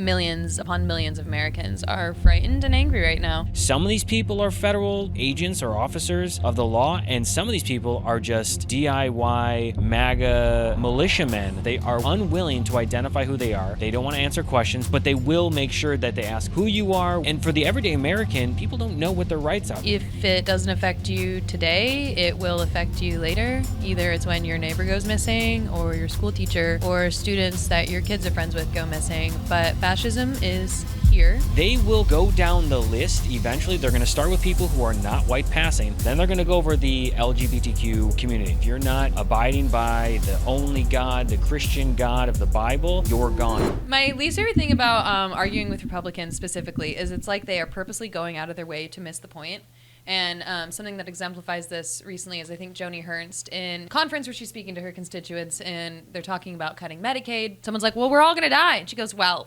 millions upon millions of Americans are frightened and angry right now. Some of these people are federal agents or officers of the law, and some of these people are just DIY MAGA militiamen. They are unwilling to identify who they are. They don't want to answer questions, but they will make sure that they ask who you are. And for the everyday American, people don't know what their rights are. If it doesn't affect you today, it will affect you later. Either it's when your neighbor goes missing, or your school teacher, or students that your kids are friends with go missing. But fascism is here. They will go down the list eventually. They're going to start with people who are not white passing. Then they're going to go over the LGBTQ community. If you're not abiding by the only God, the Christian God of the Bible, you're gone. My least favorite thing about arguing with Republicans specifically is it's like they are purposely going out of their way to miss the point. And something that exemplifies this recently is, I think, Joni Ernst in a conference where she's speaking to her constituents, and they're talking about cutting Medicaid. Someone's like, well, we're all going to die. And she goes, well,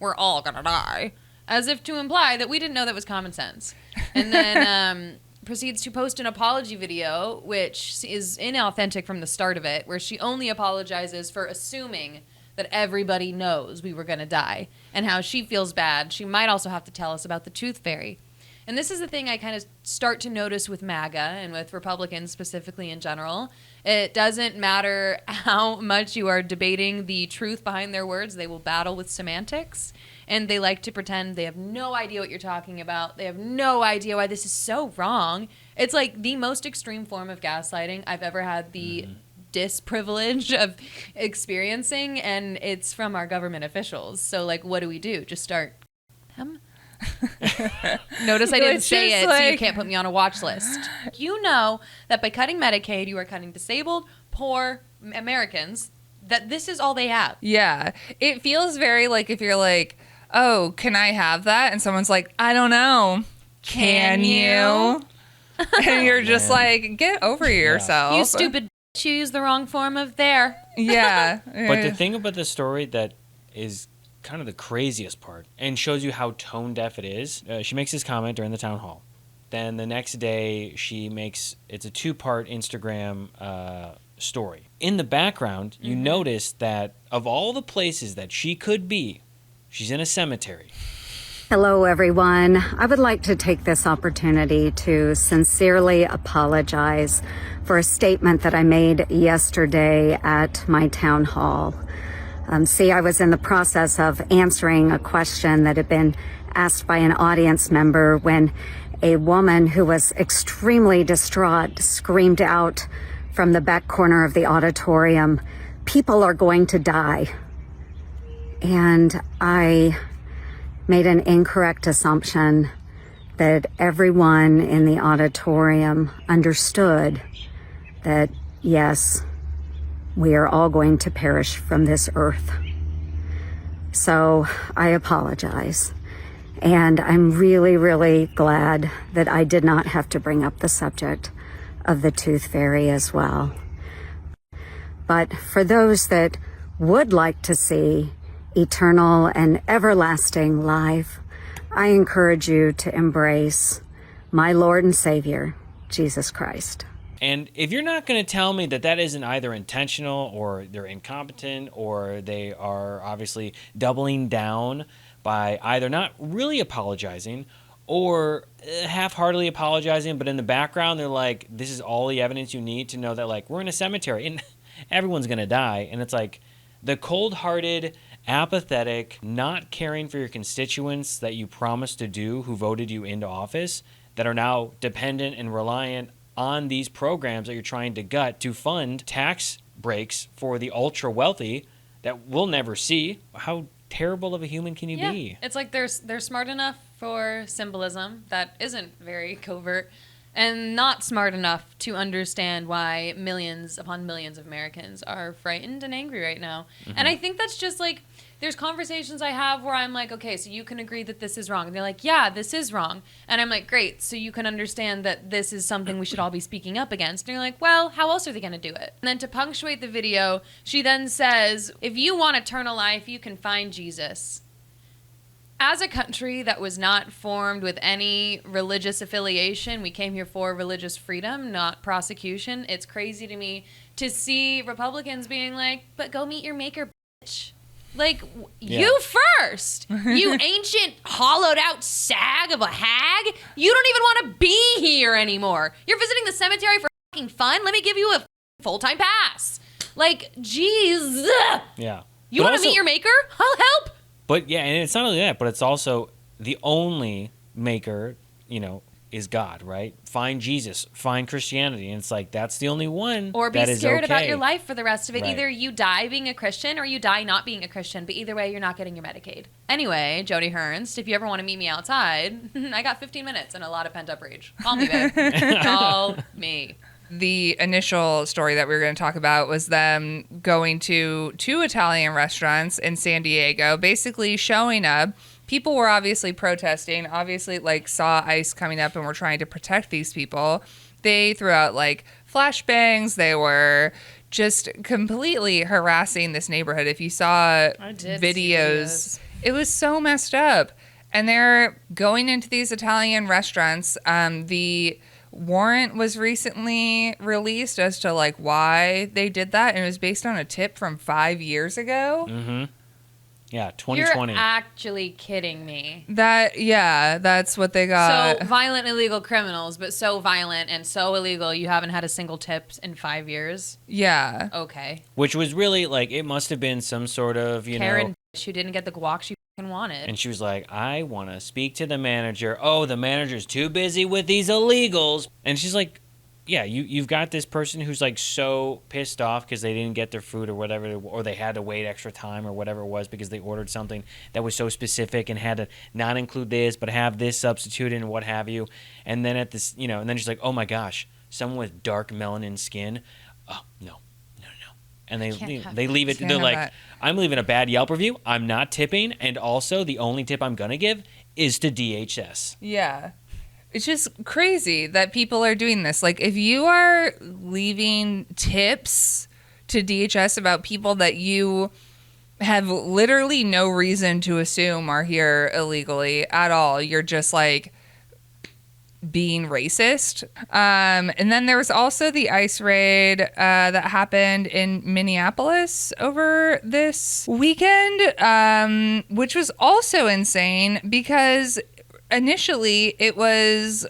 we're all going to die. As if to imply that we didn't know that was common sense. And then proceeds to post an apology video, which is inauthentic from the start of it, where she only apologizes for assuming that everybody knows we were going to die, and how she feels bad. She might also have to tell us about the tooth fairy. And this is the thing I kind of start to notice with MAGA and with Republicans specifically in general. It doesn't matter how much you are debating the truth behind their words. They will battle with semantics, and they like to pretend they have no idea what you're talking about. They have no idea why this is so wrong. It's like the most extreme form of gaslighting I've ever had the disprivilege of experiencing, and it's from our government officials. So, like, what do? Just start them? Notice I didn't say it, so you can't put me on a watch list. You know that by cutting Medicaid, you are cutting disabled, poor Americans, that this is all they have. Yeah. It feels very like if you're like, oh, can I have that? And someone's like, I don't know. Can you? And you're just like, get over yourself. You stupid bitch, you used the wrong form of there. Yeah. But the thing about the story that is kind of the craziest part and shows you how tone deaf it is, she makes this comment during the town hall. Then the next day it's a 2-part Instagram story. In the background, you notice that of all the places that she could be, she's in a cemetery. Hello, everyone. I would like to take this opportunity to sincerely apologize for a statement that I made yesterday at my town hall. I was in the process of answering a question that had been asked by an audience member when a woman who was extremely distraught screamed out from the back corner of the auditorium, "People are going to die." And I made an incorrect assumption that everyone in the auditorium understood that, yes, we are all going to perish from this earth. So I apologize. And I'm really, really glad that I did not have to bring up the subject of the tooth fairy as well. But for those that would like to see eternal and everlasting life, I encourage you to embrace my Lord and Savior, Jesus Christ. And if you're not going to tell me that isn't either intentional, or they're incompetent, or they are obviously doubling down by either not really apologizing or half-heartedly apologizing, but in the background they're like, this is all the evidence you need to know that, like, we're in a cemetery and everyone's going to die. And it's like the cold-hearted, apathetic, not caring for your constituents that you promised to do, who voted you into office, that are now dependent and reliant on these programs that you're trying to gut to fund tax breaks for the ultra wealthy that we'll never see. How terrible of a human can you be? It's like they're smart enough for symbolism that isn't very covert, and not smart enough to understand why millions upon millions of Americans are frightened and angry right now. And I think that's just like, there's conversations I have where I'm like, okay, so you can agree that this is wrong. And they're like, yeah, this is wrong. And I'm like, great, so you can understand that this is something we should all be speaking up against. And you're like, well, how else are they going to do it? And then to punctuate the video, she then says, if you want eternal life, you can find Jesus. As a country that was not formed with any religious affiliation, we came here for religious freedom, not prosecution. It's crazy to me to see Republicans being like, but go meet your maker, bitch. Like, Yeah. you first. You ancient, hollowed out sag of a hag. You don't even want to be here anymore. You're visiting the cemetery for fucking fun? Let me give you a full-time pass. Like, jeez. Yeah. You want to meet your maker? I'll help. But yeah, and it's not only that, but it's also the only maker, is God, right? Find Jesus, find Christianity. And it's like, that's the only one Or be that is scared about okay. your life for the rest of it. Right. Either you die being a Christian or you die not being a Christian. But either way, you're not getting your Medicaid. Anyway, Joni Ernst, if you ever want to meet me outside, I got 15 minutes and a lot of pent-up rage. Call me, babe. Call me. The initial story that we were going to talk about was them going to 2 Italian restaurants in San Diego, basically showing up. People were obviously protesting, obviously saw ICE coming up and were trying to protect these people. They threw out flashbangs. They were just completely harassing this neighborhood. If you saw videos, it was so messed up. And they're going into these Italian restaurants. The warrant was recently released as to why they did that, and it was based on a tip from 5 years ago. Mm-hmm. Yeah, 2020. You're actually kidding me. That's what they got. So violent illegal criminals, but so violent and so illegal you haven't had a single tip in 5 years. Yeah. Okay. Which was really it must have been some sort of, Karen who didn't get the guac she wanted. And she was like, I want to speak to the manager. Oh, the manager's too busy with these illegals. And she's like, yeah, you've got this person who's so pissed off because they didn't get their food or whatever, or they had to wait extra time or whatever it was because they ordered something that was so specific and had to not include this but have this substituted and what have you. And then at this, and then she's like, oh my gosh, someone with dark melanin skin. Oh, no. And they leave it. They're like, that. I'm leaving a bad Yelp review. I'm not tipping. And also the only tip I'm going to give is to DHS. Yeah. It's just crazy that people are doing this. If you are leaving tips to DHS about people that you have literally no reason to assume are here illegally at all, you're just being racist. And then there was also the ICE raid that happened in Minneapolis over this weekend, which was also insane because initially it was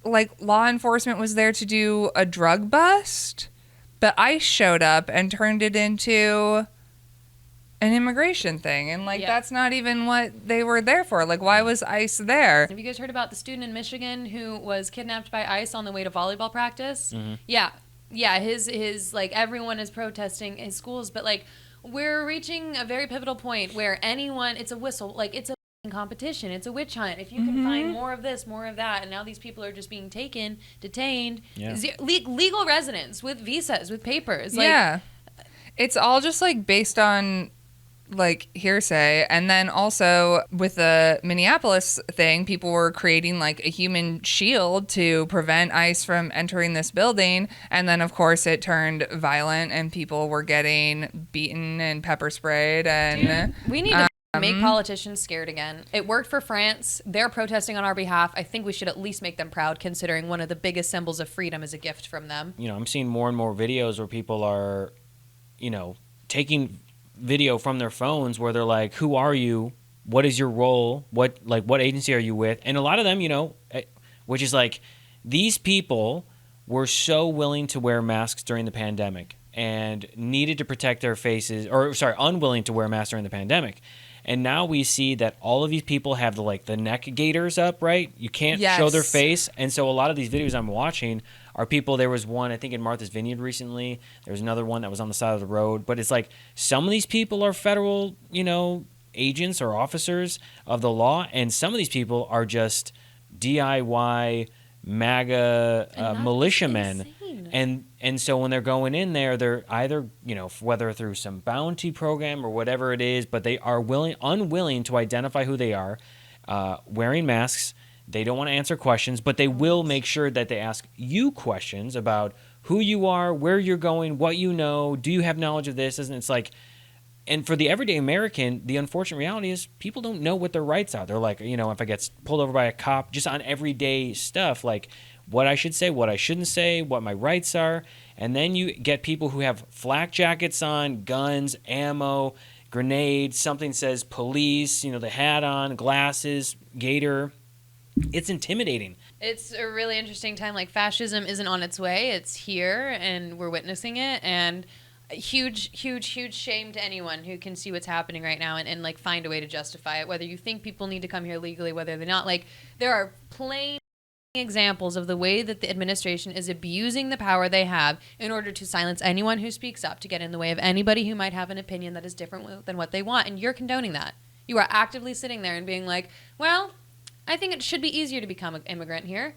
law enforcement was there to do a drug bust, but ICE showed up and turned it into an immigration thing. And that's not even what they were there for. Why was ICE there? Have you guys heard about the student in Michigan who was kidnapped by ICE on the way to volleyball practice? Mm-hmm. Yeah, his everyone is protesting his schools, but we're reaching a very pivotal point where it's a whistle, it's a competition. It's a witch hunt. If you can find more of this, more of that, and now these people are just being taken, detained, legal residents with visas, with papers. It's all just based on hearsay. And then also with the Minneapolis thing, people were creating a human shield to prevent ICE from entering this building. And then of course it turned violent and people were getting beaten and pepper sprayed. And we need to make politicians scared again. It worked for France. They're protesting on our behalf. I think we should at least make them proud, considering one of the biggest symbols of freedom is a gift from them. I'm seeing more and more videos where people are, taking video from their phones where they're like, who are you? What is your role? What agency are you with? And a lot of them, which is these people were so willing to wear masks during the pandemic and needed to protect their faces, unwilling to wear masks during the pandemic. And now we see that all of these people have the neck gaiters up, right? You can't show their face. And so a lot of these videos I'm watching are people. There was one, I think, in Martha's Vineyard recently. There was another one that was on the side of the road. But it's some of these people are federal, agents or officers of the law. And some of these people are just DIY MAGA militiamen. And so when they're going in there, they're either, whether through some bounty program or whatever it is, but they are unwilling to identify who they are, wearing masks. They don't want to answer questions, but they will make sure that they ask you questions about who you are, where you're going, what you know, do you have knowledge of this? And it's and for the everyday American, the unfortunate reality is people don't know what their rights are. They're if I get pulled over by a cop, just on everyday stuff, what I should say, what I shouldn't say, what my rights are. And then you get people who have flak jackets on, guns, ammo, grenade, something says police, the hat on, glasses, gator. It's intimidating. It's a really interesting time. Like, fascism isn't on its way. It's here, and we're witnessing it. And huge shame to anyone who can see what's happening right now and like find a way to justify it. Whether you think people need to come here legally, whether they're not. Like, there are plain examples of the way that the administration is abusing the power they have in order to silence anyone who speaks up, to get in the way of anybody who might have an opinion that is different than what they want. And you're condoning that. You are actively sitting there and being like, well, I think it should be easier to become an immigrant here.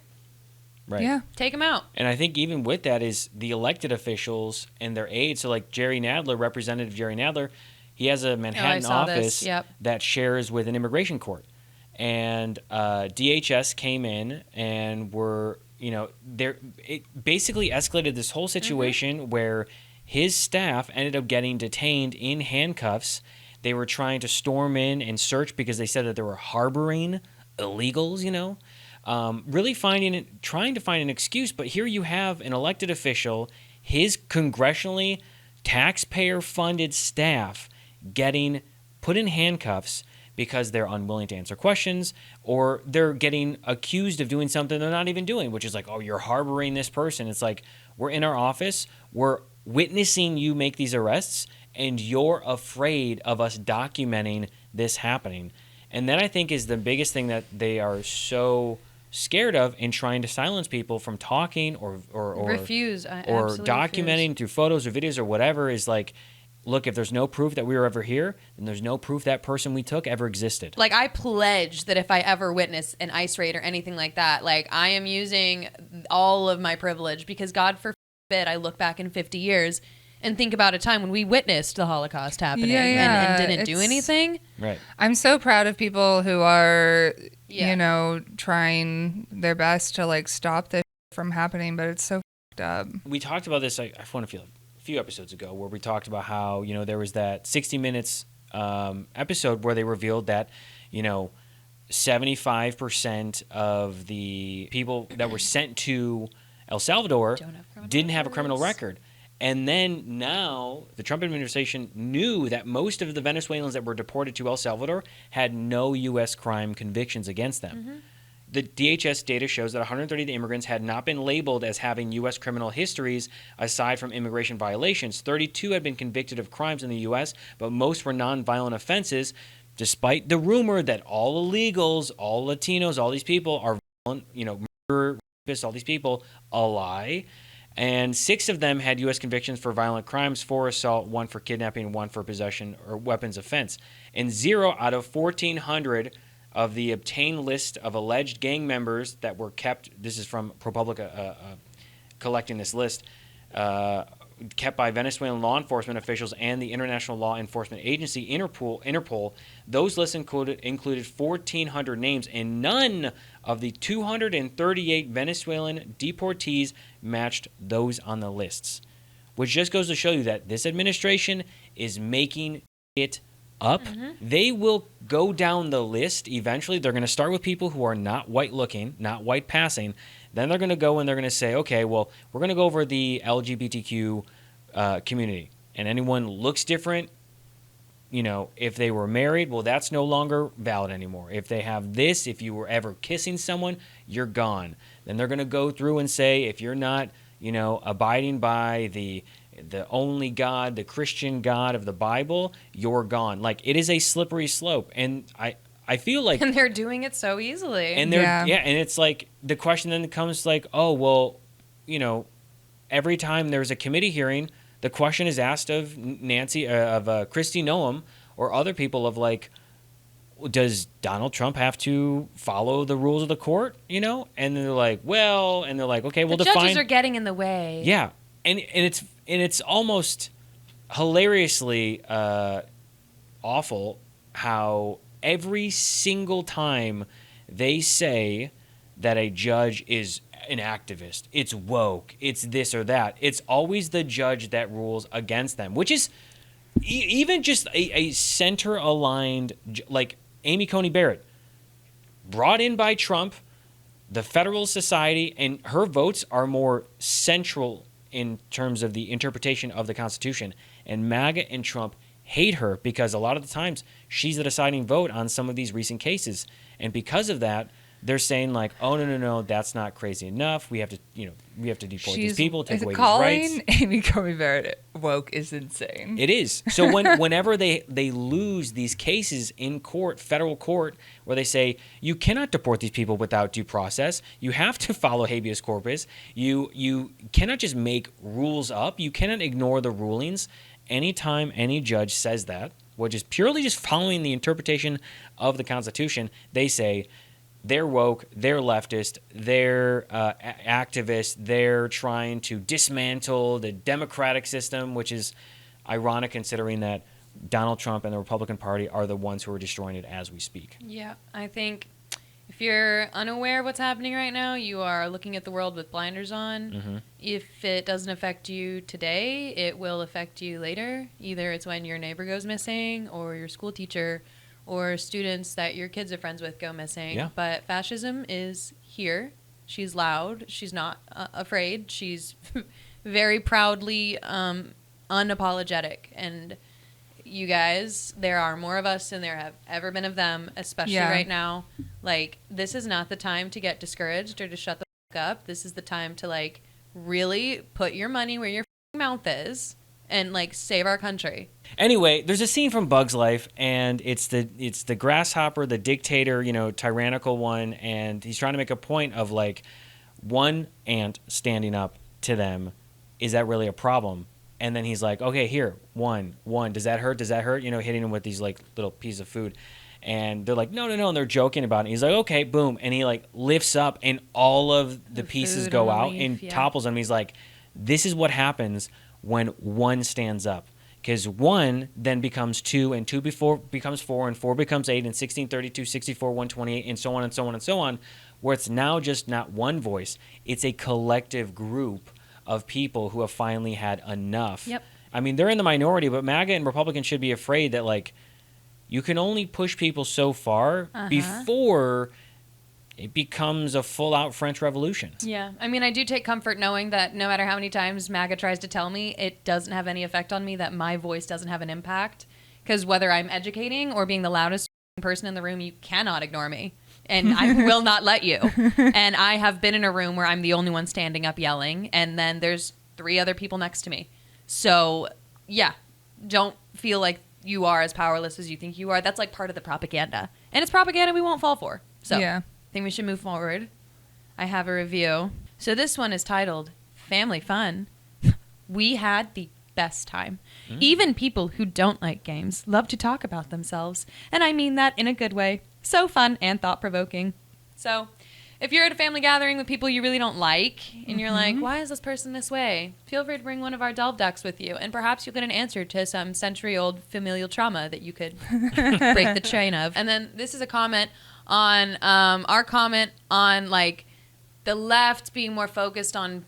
Right. Yeah. Take them out. And I think even with that is the elected officials and their aides. So like Jerry Nadler, Representative Jerry Nadler, he has a Manhattan office that shares with an immigration court. And DHS came in and were, it basically escalated this whole situation where his staff ended up getting detained in handcuffs. They were trying to storm in and search because they said that they were harboring illegals, really trying to find an excuse. But here you have an elected official, his congressionally taxpayer-funded staff getting put in handcuffs because they're unwilling to answer questions, or they're getting accused of doing something they're not even doing, which is like, oh, you're harboring this person. It's like, we're in our office, we're witnessing you make these arrests, and you're afraid of us documenting this happening. And that, I think, is the biggest thing that they are so scared of in trying to silence people from talking or refuse or documenting through photos or videos or whatever. Is like, look, if there's no proof that we were ever here, then there's no proof that person we took ever existed. Like, I pledge that if I ever witness an ICE raid or anything like that, like, I am using all of my privilege, because God forbid I look back in 50 years and think about a time when we witnessed the Holocaust happening and didn't do anything. Right. I'm so proud of people who are, trying their best to like stop this from happening, but it's so fucked up. We talked about this, I want to feel a few episodes ago, where we talked about how, there was that 60 Minutes episode where they revealed that, 75% of the people that were sent to El Salvador didn't have a criminal record. And then now the Trump administration knew that most of the Venezuelans that were deported to El Salvador had no U.S. crime convictions against them. Mm-hmm. The DHS data shows that 130 of the immigrants had not been labeled as having U.S. criminal histories aside from immigration violations. 32 had been convicted of crimes in the U.S., but most were nonviolent offenses, despite the rumor that all illegals, all Latinos, all these people are violent, murder, rapists, all these people, a lie. And 6 of them had U.S. convictions for violent crimes, 4 assault, 1 for kidnapping, 1 for possession or weapons offense. And 0 out of 1,400 of the obtained list of alleged gang members that were kept, this is from ProPublica collecting this list, kept by Venezuelan law enforcement officials and the International Law Enforcement Agency, Interpol, those lists included 1,400 names, and none of the 238 Venezuelan deportees matched those on the lists, which just goes to show you that this administration is making it up. Mm-hmm. They will go down the list eventually. They're going to start with people who are not white looking, not white passing. Then they're going to go and they're going to say, okay, well, we're going to go over the LGBTQ community. And anyone looks different, if they were married, well, that's no longer valid anymore. If they have this, if you were ever kissing someone, you're gone. Then they're going to go through and say, if you're not, abiding by the only God, the Christian God of the Bible, you're gone. Like, it is a slippery slope. And I feel like... And they're doing it so easily. And and it's like, the question then comes like, oh, well, every time there's a committee hearing, the question is asked of Kristi Noem or other people of like, does Donald Trump have to follow the rules of the court? And they're like, well, and they're like, okay, well, the judges are getting in the way. Yeah. And it's almost hilariously awful how every single time they say that a judge is an activist, it's woke, it's this or that, it's always the judge that rules against them, which is even just a center-aligned, like Amy Coney Barrett, brought in by Trump, the Federalist Society, and her votes are more central in terms of the interpretation of the Constitution. And MAGA and Trump hate her because a lot of the times she's the deciding vote on some of these recent cases. And because of that, they're saying like, oh, no, that's not crazy enough. We have to, we have to deport these people, take away these rights. Calling Amy Coney Barrett woke is insane. It is. So whenever they lose these cases in court, federal court, where they say you cannot deport these people without due process, you have to follow habeas corpus, you cannot just make rules up, you cannot ignore the rulings. Anytime any judge says that, which is purely just following the interpretation of the Constitution, they say they're woke, they're leftist, they're activist, they're trying to dismantle the democratic system, which is ironic considering that Donald Trump and the Republican Party are the ones who are destroying it as we speak. Yeah, I think if you're unaware of what's happening right now, you are looking at the world with blinders on. Mm-hmm. If it doesn't affect you today, it will affect you later. Either it's when your neighbor goes missing or your school teacher or students that your kids are friends with go missing. Yeah. But fascism is here. She's loud. She's not afraid. She's very proudly unapologetic. And you guys, there are more of us than there have ever been of them, especially right now. Like, this is not the time to get discouraged or to shut the fuck up. This is the time to, like, really put your money where your mouth is and, like, save our country. Anyway, there's a scene from Bug's Life, and it's the grasshopper, the dictator, tyrannical one, and he's trying to make a point of, like, one ant standing up to them. Is that really a problem? And then he's like, okay, here, one. Does that hurt? Hitting him with these, like, little pieces of food. And they're like, no. And they're joking about it. And he's like, okay, boom. And he, like, lifts up, and all of the pieces go out and topples him. He's like, this is what happens when one stands up. Because one then becomes two, and two becomes four, and four becomes 8, and 16, 32, 64, 128, and so on and so on and so on, where it's now just not one voice. It's a collective group of people who have finally had enough. Yep. I mean, they're in the minority, but MAGA and Republicans should be afraid that, like, you can only push people so far before it becomes a full-out French Revolution. Yeah. I mean, I do take comfort knowing that no matter how many times MAGA tries to tell me, it doesn't have any effect on me, that my voice doesn't have an impact. Because whether I'm educating or being the loudest person in the room, you cannot ignore me. And I will not let you. And I have been in a room where I'm the only one standing up yelling, and then there's 3 other people next to me. So, yeah, don't feel like you are as powerless as you think you are. That's like part of the propaganda. And it's propaganda we won't fall for. So, yeah. I think we should move forward. I have a review. So this one is titled Family Fun. We had the best time. Even people who don't like games love to talk about themselves. And I mean that in a good way. So fun and thought-provoking. So if you're at a family gathering with people you really don't like, and you're like, why is this person this way? Feel free to bring one of our delve decks with you, and perhaps you'll get an answer to some century-old familial trauma that you could break the chain of. And then this is a comment on our comment on, like, the left being more focused on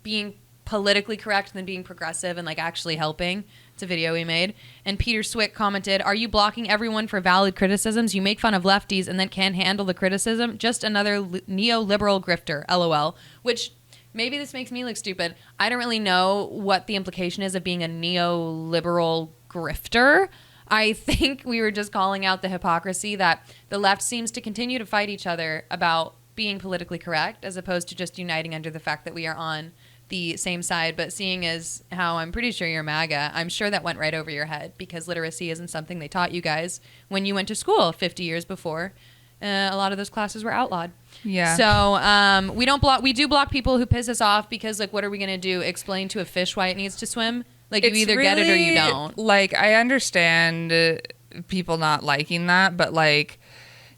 being politically correct than being progressive and, like, actually helping. It's a video we made. And Peter Swick commented, are you blocking everyone for valid criticisms? You make fun of lefties and then can't handle the criticism? Just another neoliberal grifter, LOL. Which, maybe this makes me look stupid. I don't really know what the implication is of being a neoliberal grifter. I think we were just calling out the hypocrisy that the left seems to continue to fight each other about being politically correct, as opposed to just uniting under the fact that we are on the same side. But seeing as how I'm pretty sure you're MAGA, I'm sure that went right over your head, because literacy isn't something they taught you guys when you went to school 50 years before. A lot of those classes were outlawed. Yeah. So we do block people who piss us off, because, like, what are we going to do? Explain to a fish why it needs to swim? Like, you either get it or you don't. Like, I understand people not liking that, but, like,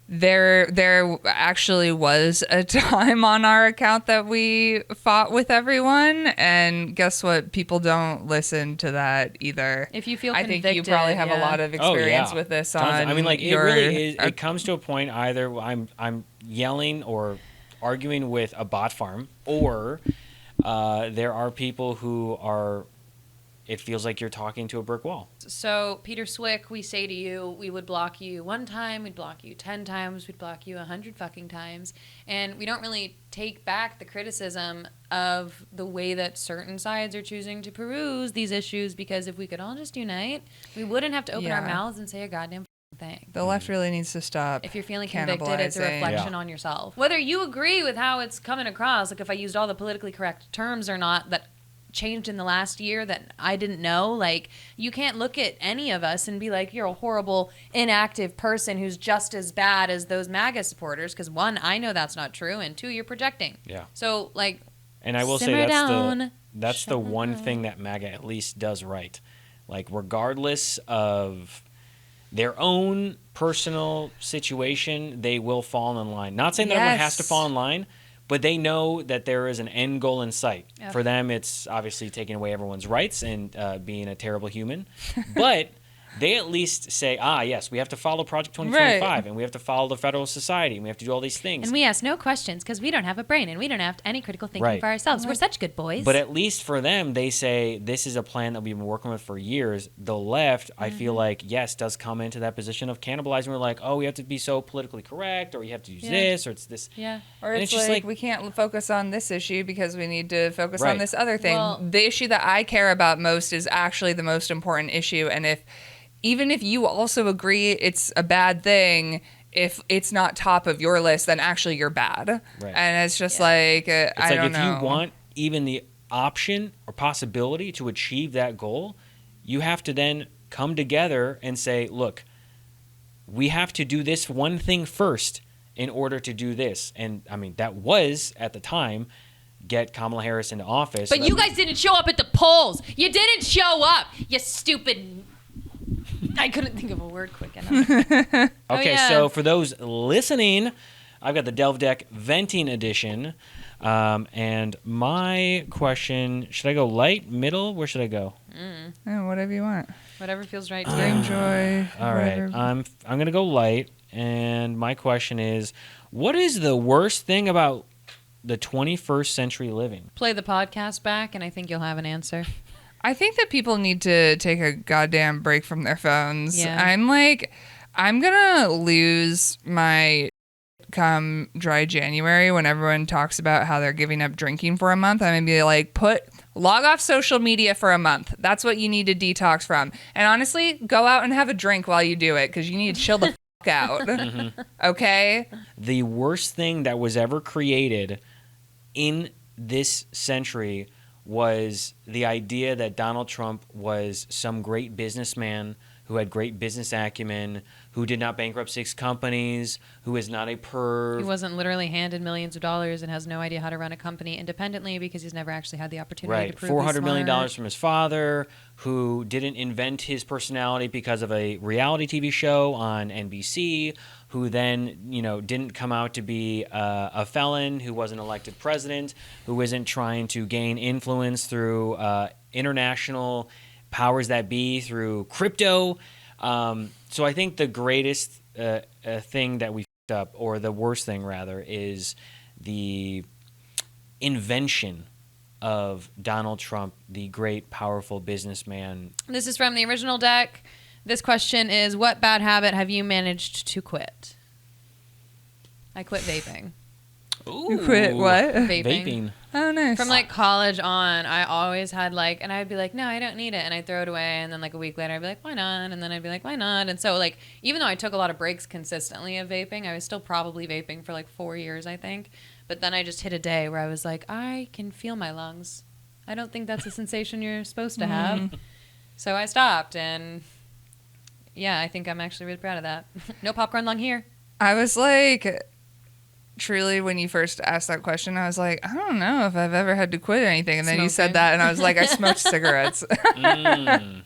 there actually was a time on our account that we fought with everyone, and guess what? People don't listen to that either. If you feel I convicted, think you probably have a lot of experience with this. Tons. On I mean, like, your, it really is. It comes to a point either I'm yelling or arguing with a bot farm, or there are people who are it feels like you're talking to a brick wall. So, Peter Swick, we say to you, we would block you 1 time, we'd block you 10 times, we'd block you 100 fucking times. And we don't really take back the criticism of the way that certain sides are choosing to peruse these issues, because if we could all just unite, we wouldn't have to open our mouths and say a goddamn thing. The left really needs to stop. If you're feeling convicted, it's a reflection on yourself. Whether you agree with how it's coming across, like if I used all the politically correct terms or not that changed in the last year that I didn't know, like, you can't look at any of us and be like, you're a horrible, inactive person who's just as bad as those MAGA supporters, because 1, I know that's not true, and 2, you're projecting. Yeah. So, like, and I will say that's the one thing that MAGA at least does right. Like, regardless of their own personal situation, they will fall in line. Not saying that everyone has to fall in line, but they know that there is an end goal in sight. Yep. For them, it's obviously taking away everyone's rights and being a terrible human. But they at least say, yes, we have to follow Project 2025, and we have to follow the Federalist Society, and we have to do all these things. And we ask no questions because we don't have a brain, and we don't have any critical thinking for ourselves. We're such good boys. But at least for them, they say, this is a plan that we've been working with for years. The left, I feel like, yes, does come into that position of cannibalizing. We're like, we have to be so politically correct, or you have to use this, or it's this. Yeah. Or it's just like, we can't focus on this issue because we need to focus on this other thing. Well, the issue that I care about most is actually the most important issue, and even if you also agree it's a bad thing, if it's not top of your list, then actually you're bad. Right. And it's just like, I don't know. If you want even the option or possibility to achieve that goal, you have to then come together and say, look, we have to do this one thing first in order to do this. And, I mean, that was, at the time, get Kamala Harris into office. But you guys didn't show up at the polls. You didn't show up, you stupid... I couldn't think of a word quick enough. Okay, so for those listening, I've got the Delve Deck Venting Edition. And my question, should I go light, middle? Where should I go? Whatever you want. Whatever feels right to you. Enjoy. All right, I'm going to go light. And my question is, what is the worst thing about the 21st century living? Play the podcast back, and I think you'll have an answer. I think that people need to take a goddamn break from their phones. Yeah. I'm gonna lose my come dry January when everyone talks about how they're giving up drinking for a month. I'm gonna be like, log off social media for a month. That's what you need to detox from. And honestly, go out and have a drink while you do it, because you need to chill the fuck out. Okay? The worst thing that was ever created in this century was the idea that Donald Trump was some great businessman who had great business acumen, who did not bankrupt 6 companies, who is not a perv. He wasn't literally handed millions of dollars and has no idea how to run a company independently because he's never actually had the opportunity to prove he's $400 million smart. from his father, who didn't invent his personality because of a reality TV show on NBC, who then, didn't come out to be a felon, who wasn't elected president, who isn't trying to gain influence through international powers that be, through crypto. So I think the greatest thing that we f***ed up, or the worst thing rather, is the invention of Donald Trump, the great, powerful businessman. This is from the original deck. This question is, what bad habit have you managed to quit? I quit vaping. Ooh. You quit what? Vaping. Oh, nice. From college on, I always had and I would be like, no, I don't need it. And I'd throw it away. And then a week later, I'd be like, why not? And then I'd be like, why not? And so even though I took a lot of breaks consistently of vaping, I was still probably vaping for 4 years, I think. But then I just hit a day where I was like, I can feel my lungs. I don't think that's a sensation you're supposed to have. So I stopped. And yeah, I think I'm actually really proud of that. No popcorn lung here. I was truly, when you first asked that question, I was like, I don't know if I've ever had to quit anything. And then you said that, and I was like, I smoked cigarettes. I'm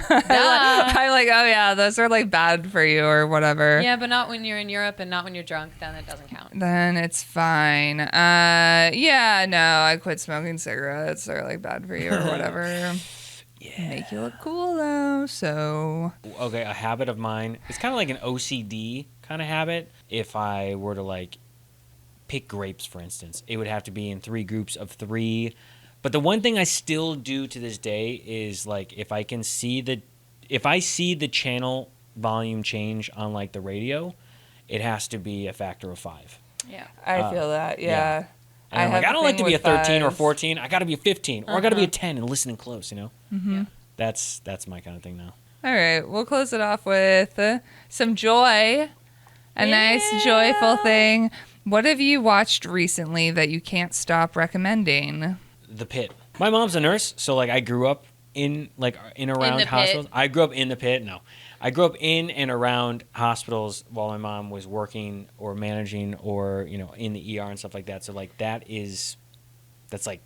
like, oh yeah, those are bad for you or whatever. Yeah, but not when you're in Europe and not when you're drunk. Then it doesn't count. Then it's fine. Yeah, no, I quit smoking cigarettes. They're bad for you or whatever. Yeah. Make you look cool though. So okay, a habit of mine. It's kind of like an OCD kind of habit. If I were to pick grapes, for instance, it would have to be in 3 groups of 3 But the one thing I still do to this day is like if I see the channel volume change on like the radio, it has to be a factor of 5. Yeah. I feel that. Yeah. And I'm like, I don't like to be a 13 or 14. I got to be a 15 or I got to be a 10 and listening close, you know? Mm-hmm. Yeah. That's my kind of thing now. All right, we'll close it off with some joy. A nice, joyful thing. What have you watched recently that you can't stop recommending? The Pit. My mom's a nurse, so like I grew up in around the hospitals. pit. I grew up in the pit. No, I grew up in and around hospitals while my mom was working or managing or in the ER and stuff like that. So like that's like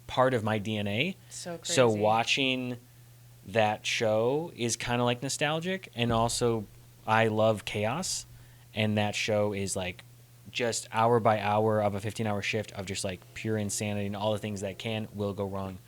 part of my DNA. So crazy. So watching that show is kind of like nostalgic, and also I love chaos, and that show is like just hour by hour of a 15-hour shift of just like pure insanity and all the things that will go wrong.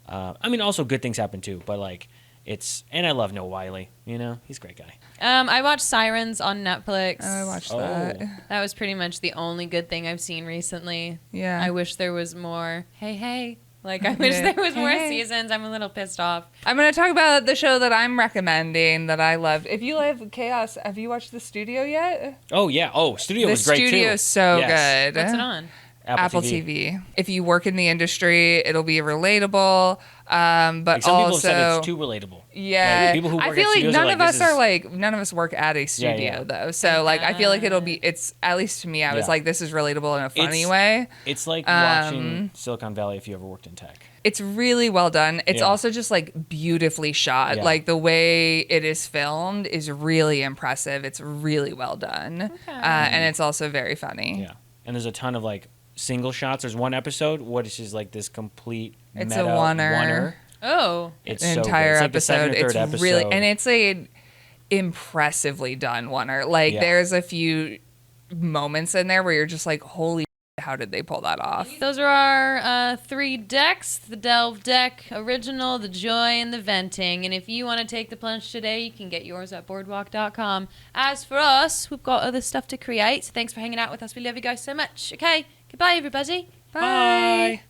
I mean, also good things happen too, but like and I love Noah Wiley, he's a great guy. I watched Sirens on Netflix. I watched Oh. that. That was pretty much the only good thing I've seen recently. Yeah. I wish there was more. Hey. Like, I wish there was more Hey. seasons. I'm a little pissed off. I'm going to talk about the show that I'm recommending that I loved. If you love chaos, have you watched The Studio yet? Oh yeah. Oh, Studio The was great too. Studio is so Yes. good. What's it on? Apple TV. If you work in the industry, it'll be relatable. But Like some also, people said it's too relatable. yeah, Like, people who work I at feel like studios none are of like, us this are is- like none of us work at a studio though. So like I feel like it's at least to me I was Yeah. like this is relatable in a funny It's- way. It's like watching Silicon Valley if you ever worked in tech. It's really well done. It's Yeah. also just like beautifully shot. Yeah. Like the way it is filmed is really impressive. It's really well done, and it's also very funny. Yeah, and there's a ton of like single shots. There's one episode which is like this complete It's meta a oneer. Oh. It's An so entire good. It's like the second episode. or It's third episode. really, and it's a impressively done oneer. Like Yeah. there's a few moments in there where you're just like, holy, how did they pull that off? Those are our 3 decks. The Delve deck, Original, the Joy, and the Venting. And if you want to take the plunge today, you can get yours at boardwalk.com. As for us, we've got other stuff to create. So thanks for hanging out with us. We love you guys so much. Okay, goodbye, everybody. Bye.